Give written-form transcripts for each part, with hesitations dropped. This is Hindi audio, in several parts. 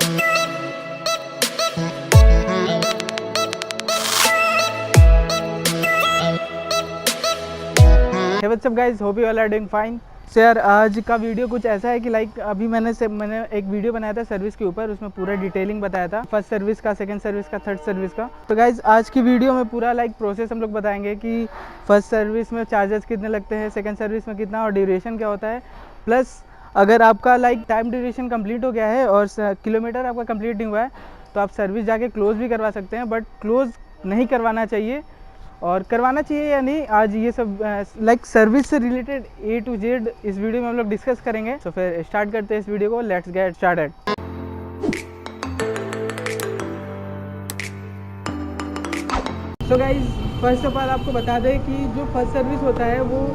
Hey, what's up guys, hope you all are doing fine. So यार आज का वीडियो कुछ ऐसा है कि अभी मैंने एक वीडियो बनाया था सर्विस के ऊपर, उसमें पूरा डिटेलिंग बताया था फर्स्ट सर्विस का, सेकंड सर्विस का, थर्ड सर्विस का। तो गाइज आज की वीडियो में पूरा प्रोसेस हम लोग बताएंगे कि फर्स्ट सर्विस में चार्जेस कितने लगते हैं, सेकंड सर्विस में कितना और ड्यूरेशन क्या होता है। प्लस अगर आपका टाइम ड्यूरेशन कंप्लीट हो गया है और किलोमीटर आपका कंप्लीट नहीं हुआ है तो आप सर्विस जाके क्लोज़ भी करवा सकते हैं, बट क्लोज़ नहीं करवाना चाहिए। और करवाना चाहिए या नहीं, आज ये सब सर्विस से रिलेटेड A to Z इस वीडियो में हम लोग डिस्कस करेंगे। तो फिर स्टार्ट करते हैं इस वीडियो को, let's get started. So guys first of all आपको बता दें कि जो फर्स्ट सर्विस होता है वो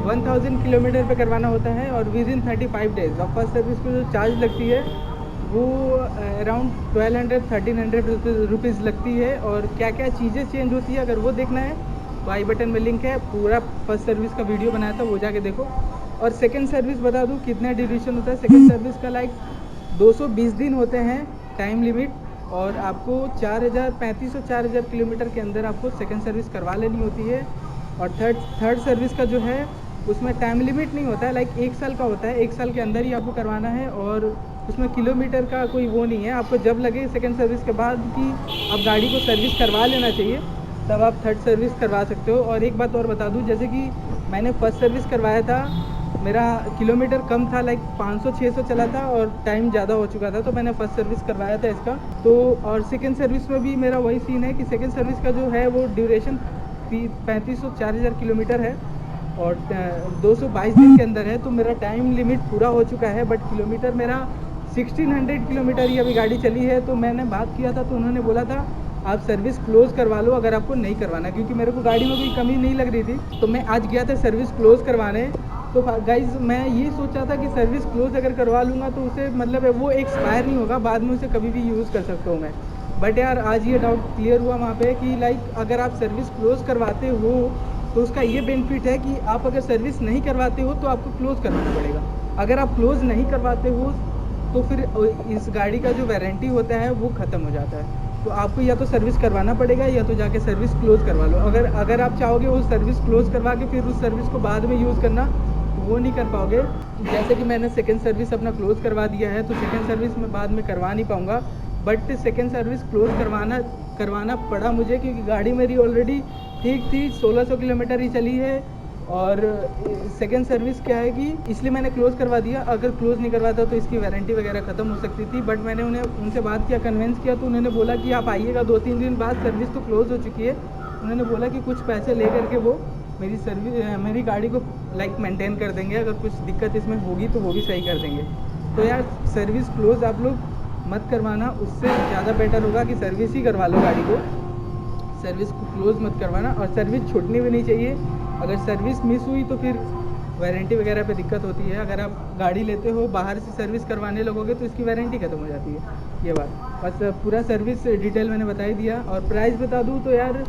1000 किलोमीटर पे करवाना होता है और विद इन 35 डेज। और फर्स्ट सर्विस को जो चार्ज लगती है वो अराउंड 1200-1300 रुपीज़ लगती है। और क्या क्या चीज़ें चेंज होती है अगर वो देखना है तो आई बटन में लिंक है, पूरा फर्स्ट सर्विस का वीडियो बनाया था, वो जाके देखो। और सेकंड सर्विस बता दूं कितना ड्यूरेशन होता है। सेकंड सर्विस का 220 दिन होते हैं टाइम लिमिट, और आपको 3500-4000 किलोमीटर के अंदर आपको सेकंड सर्विस करवा लेनी होती है। और थर्ड सर्विस का जो है उसमें टाइम लिमिट नहीं होता है, 1 साल का होता है, 1 साल के अंदर ही आपको करवाना है। और उसमें किलोमीटर का कोई वो नहीं है, आपको जब लगे सेकंड सर्विस के बाद कि अब गाड़ी को सर्विस करवा लेना चाहिए तब आप थर्ड सर्विस करवा सकते हो। और एक बात और बता दूं, जैसे कि मैंने फर्स्ट सर्विस करवाया था, मेरा किलोमीटर कम था, 500-600 चला था और टाइम ज़्यादा हो चुका था, तो मैंने फर्स्ट सर्विस करवाया था इसका। तो और सेकेंड सर्विस में भी मेरा वही सीन है कि सेकेंड सर्विस का जो है वो ड्यूरेशन 3500-4000 किलोमीटर है और 222 दिन के अंदर है। तो मेरा टाइम लिमिट पूरा हो चुका है, बट किलोमीटर मेरा 1600 किलोमीटर ही अभी गाड़ी चली है। तो मैंने बात किया था तो उन्होंने बोला था आप सर्विस क्लोज़ करवा लो अगर आपको नहीं करवाना, क्योंकि मेरे को गाड़ी में कोई कमी नहीं लग रही थी। तो मैं आज गया था सर्विस क्लोज़ करवाने। तो गाइज मैं ये सोचा था कि सर्विस क्लोज़ अगर करवा लूँगा तो उसे वो एक्सपायर नहीं होगा, बाद में उसे कभी भी यूज़ कर सकता हूँ मैं। बट यार आज ये डाउट क्लियर हुआ वहाँ पे कि अगर आप सर्विस क्लोज़ करवाते हो तो उसका ये बेनिफिट है कि आप अगर सर्विस नहीं करवाते हो तो आपको क्लोज़ करवाना पड़ेगा। अगर आप क्लोज़ नहीं करवाते हो तो फिर इस गाड़ी का जो वारंटी होता है वो ख़त्म हो जाता है। तो आपको या तो सर्विस करवाना पड़ेगा या तो जाके सर्विस क्लोज़ करवा लो। अगर आप चाहोगे वो सर्विस क्लोज़ करवा के फिर उस सर्विस को बाद में यूज़ करना, वो नहीं कर पाओगे। जैसे कि मैंने सेकेंड सर्विस अपना क्लोज़ करवा दिया है तो सेकेंड सर्विस में बाद में करवा नहीं पाऊँगा, बट सेकेंड सर्विस क्लोज़ करवाना पड़ा मुझे, क्योंकि गाड़ी मेरी ऑलरेडी ठीक थी, 1600 किलोमीटर ही चली है। और सेकेंड सर्विस क्या है कि इसलिए मैंने क्लोज़ करवा दिया। अगर क्लोज़ नहीं करवाता तो इसकी वारंटी वगैरह ख़त्म हो सकती थी। बट मैंने उनसे बात किया, कन्विंस किया, तो उन्होंने बोला कि आप आइएगा 2-3 दिन बाद, सर्विस तो क्लोज़ हो चुकी है। उन्होंने बोला कि कुछ पैसे ले करके वो मेरी गाड़ी को मेंटेन कर देंगे, अगर कुछ दिक्कत इसमें होगी तो वो भी सही कर देंगे। तो यार सर्विस क्लोज़ आप लोग मत करवाना, उससे ज़्यादा बेटर होगा कि सर्विस ही करवा लो गाड़ी को, सर्विस को क्लोज़ मत करवाना। और सर्विस छूटनी भी नहीं चाहिए। अगर सर्विस मिस हुई तो फिर वारंटी वगैरह पे दिक्कत होती है। अगर आप गाड़ी लेते हो बाहर से सर्विस करवाने लगोगे तो इसकी वारंटी ख़त्म हो जाती है। ये बात बस, पूरा सर्विस डिटेल मैंने बता ही दिया। और प्राइस बता दूँ तो यार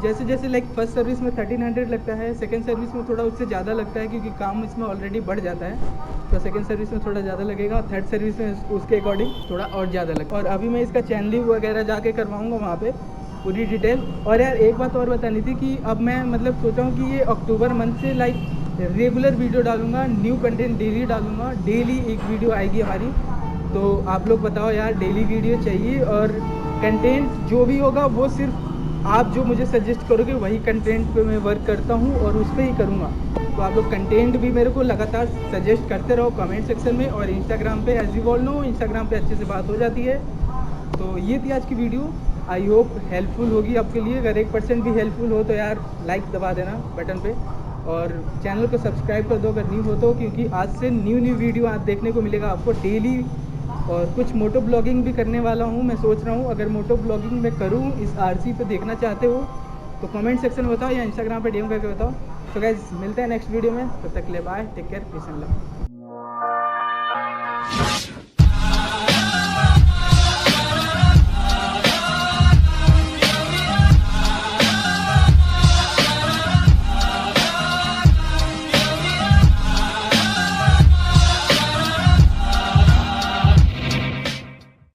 जैसे फर्स्ट सर्विस में 1300 लगता है, सेकंड सर्विस में थोड़ा उससे ज़्यादा लगता है क्योंकि काम इसमें ऑलरेडी बढ़ जाता है, तो सेकंड सर्विस में थोड़ा ज़्यादा लगेगा। थर्ड सर्विस में उसके अकॉर्डिंग थोड़ा और ज़्यादा लगता है। और अभी मैं इसका चैनलिंग वगैरह जाके करवाऊँगा वहाँ पे पूरी डिटेल। और यार एक बात और बतानी थी कि अब मैं सोचा हूँ कि ये अक्टूबर मंथ से रेगुलर वीडियो डालूँगा, न्यू कंटेंट डेली डालूँगा, डेली एक वीडियो आएगी हमारी। तो आप लोग बताओ यार, डेली वीडियो चाहिए और कंटेंट जो भी होगा वो सिर्फ आप जो मुझे सजेस्ट करोगे वही कंटेंट पे मैं वर्क करता हूँ और उस पर ही करूँगा। तो आप लोग कंटेंट भी मेरे को लगातार सजेस्ट करते रहो कमेंट सेक्शन में। और इंस्टाग्राम पे as you all know, Instagram पे अच्छे से बात हो जाती है। तो ये थी आज की वीडियो, आई होप हेल्पफुल होगी आपके लिए। अगर 1% भी हेल्पफुल हो तो यार लाइक दबा देना बटन पे, और चैनल को सब्सक्राइब कर दो अगर न्यू हो तो, क्योंकि आज से न्यू वीडियो आज देखने को मिलेगा आपको डेली। और कुछ मोटो ब्लॉगिंग भी करने वाला हूँ, मैं सोच रहा हूँ अगर मोटो ब्लॉगिंग मैं करूँ इस आरसी पे देखना चाहते हो तो कमेंट सेक्शन में बताओ या इंस्टाग्राम पे डीएम करके बताओ। तो गाइस मिलते हैं नेक्स्ट वीडियो में, तब तक के लिए bye, take care, peace and love.